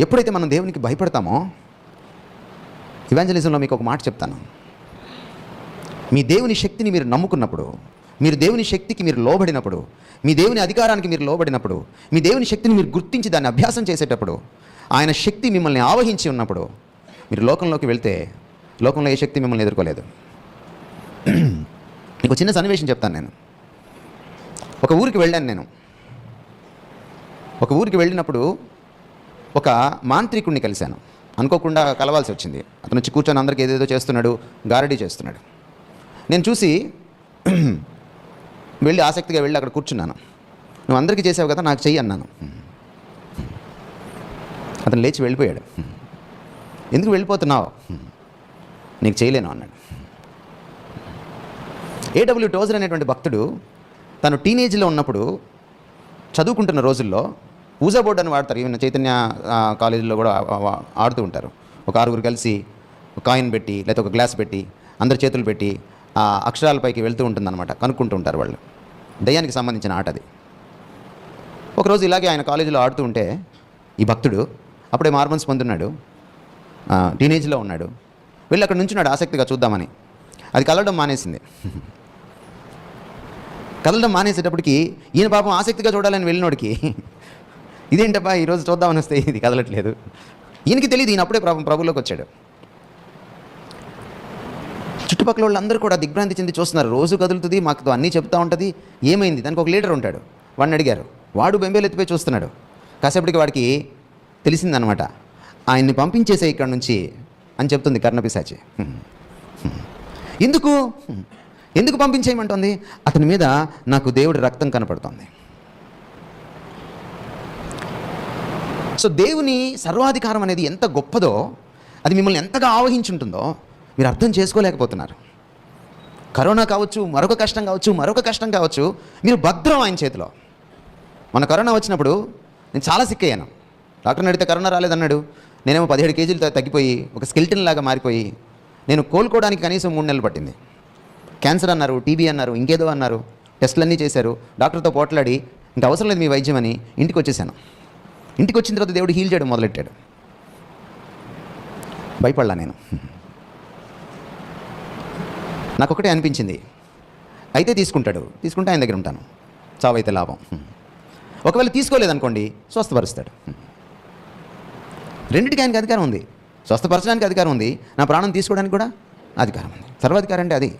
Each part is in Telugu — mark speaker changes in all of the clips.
Speaker 1: ఎప్పుడైతే మనం దేవునికి భయపడతామో, ఇవాంజలిజంలో మీకు ఒక మాట చెప్తాను. మీ దేవుని శక్తిని మీరు నమ్ముకున్నప్పుడు, మీరు దేవుని శక్తికి మీరు లోబడినప్పుడు, మీ దేవుని అధికారానికి మీరు లోబడినప్పుడు, మీ దేవుని శక్తిని మీరు గుర్తించి దాన్ని అభ్యాసం చేసేటప్పుడు, ఆయన శక్తి మిమ్మల్ని ఆవహించి ఉన్నప్పుడు, మీరు లోకంలోకి వెళ్తే లోకంలో ఏ శక్తి మిమ్మల్ని ఎదుర్కోలేదు. మీకు చిన్న సన్నివేశం చెప్తాను. నేను ఒక ఊరికి వెళ్ళాను. ఒక ఊరికి వెళ్ళినప్పుడు ఒక మాంత్రికుడిని కలిశాను. అనుకోకుండా కలవాల్సి వచ్చింది. అతను వచ్చి కూర్చొని అందరికీ ఏదేదో చేస్తున్నాడు, గారడీ చేస్తున్నాడు. నేను చూసి వెళ్ళి ఆసక్తిగా వెళ్ళి అక్కడ కూర్చున్నాను. నువ్వు అందరికీ చేసావు కదా, నాకు చెయ్యి అన్నాను. అతను లేచి వెళ్ళిపోయాడు. ఎందుకు వెళ్ళిపోతున్నావు? నీకు చేయలేను అన్నాడు. ఏడబ్ల్యూ టోజర్ అనేటువంటి భక్తుడు తను టీనేజ్లో ఉన్నప్పుడు చదువుకుంటున్న రోజుల్లో ఊజా బోర్డు అని వాడతారు. ఈవెన్ చైతన్య కాలేజీలో కూడా ఆడుతూ ఉంటారు. ఒక ఆరుగురు కలిసి ఒక కాయిన్ పెట్టి లేకపోతే ఒక గ్లాస్ పెట్టి అందరి చేతులు పెట్టి ఆ అక్షరాలపైకి వెళ్తూ ఉంటుందన్నమాట. కనుక్కుంటూ ఉంటారు వాళ్ళు. దయ్యానికి సంబంధించిన ఆట అది. ఒకరోజు ఇలాగే ఆయన కాలేజీలో ఆడుతూ ఉంటే ఈ భక్తుడు అప్పుడే మార్మన్స్ పొందున్నాడు, టీనేజ్లో ఉన్నాడు. వెళ్ళి అక్కడ నుంచున్నాడు ఆసక్తిగా చూద్దామని. అది కదలడం మానేసింది. కదలడం మానేసేటప్పటికి ఈయన పాపం ఆసక్తిగా చూడాలని వెళ్ళినోడికి ఇదేంటబ్బా ఈరోజు చూద్దామని వస్తే ఇది కదలట్లేదు. ఈయనకి తెలియదు, ఈయన అప్పుడే ప్రభులోకి వచ్చాడు. చుట్టుపక్కల వాళ్ళందరూ కూడా దిగ్భ్రాంతి చెంది చూస్తున్నారు. రోజు కదులుతుంది, మాకు అన్నీ చెప్తూ ఉంటుంది, ఏమైంది? దానికి ఒక లీడర్ ఉంటాడు, వాడిని అడిగారు. వాడు బెంబేలు ఎత్తిపోయి చూస్తున్నాడు. కాసేపటికి వాడికి తెలిసిందనమాట, ఆయన్ని పంపించేసే ఇక్కడ నుంచి అని చెప్తుంది కర్ణపిశాచి. ఎందుకు పంపించేయమంటుంది? అతని మీద నాకు దేవుడి రక్తం కనపడుతుంది. సో దేవుని సర్వాధికారం అనేది ఎంత గొప్పదో, అది మిమ్మల్ని ఎంతగా ఆవహించుంటుందో మీరు అర్థం చేసుకోలేకపోతున్నారు. కరోనా కావచ్చు, మరొక కష్టం కావచ్చు, మీరు భద్రం ఆయన చేతిలో. మన కరోనా వచ్చినప్పుడు నేను చాలా సిక్కయ్యాను. డాక్టర్ని అడిగితే కరోనా రాలేదన్నాడు. నేనేమో 17 కేజీలు తగ్గిపోయి ఒక స్కెల్టన్ లాగా మారిపోయి నేను కోలుకోవడానికి కనీసం 3 నెలలు పట్టింది. క్యాన్సర్ అన్నారు, టీబీ అన్నారు, ఇంకేదో అన్నారు. టెస్టులన్నీ చేశారు. డాక్టర్తో పోట్లాడి ఇంకా అవసరం లేదు మీ వైద్యం అని ఇంటికి వచ్చేసాను. ఇంటికి వచ్చిన తర్వాత దేవుడు హీల్ చేయడం మొదలెట్టాడు. భయపడలా నేను. నాకొకటే అనిపించింది, అయితే తీసుకుంటే ఆయన దగ్గర ఉంటాను, చావైతే లాభం. ఒకవేళ తీసుకోలేదనుకోండి స్వస్థపరుస్తాడు. రెండింటికి ఆయనకి అధికారం ఉంది. స్వస్థపరచడానికి అధికారం ఉంది, నా ప్రాణం తీసుకోవడానికి కూడా అధికారం ఉంది. సర్వాధికారం అంటే అది.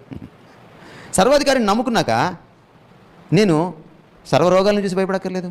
Speaker 1: సర్వాధికారిని నమ్ముకున్నాక నేను సర్వరోగాలను చూసి భయపడక్కర్లేదు.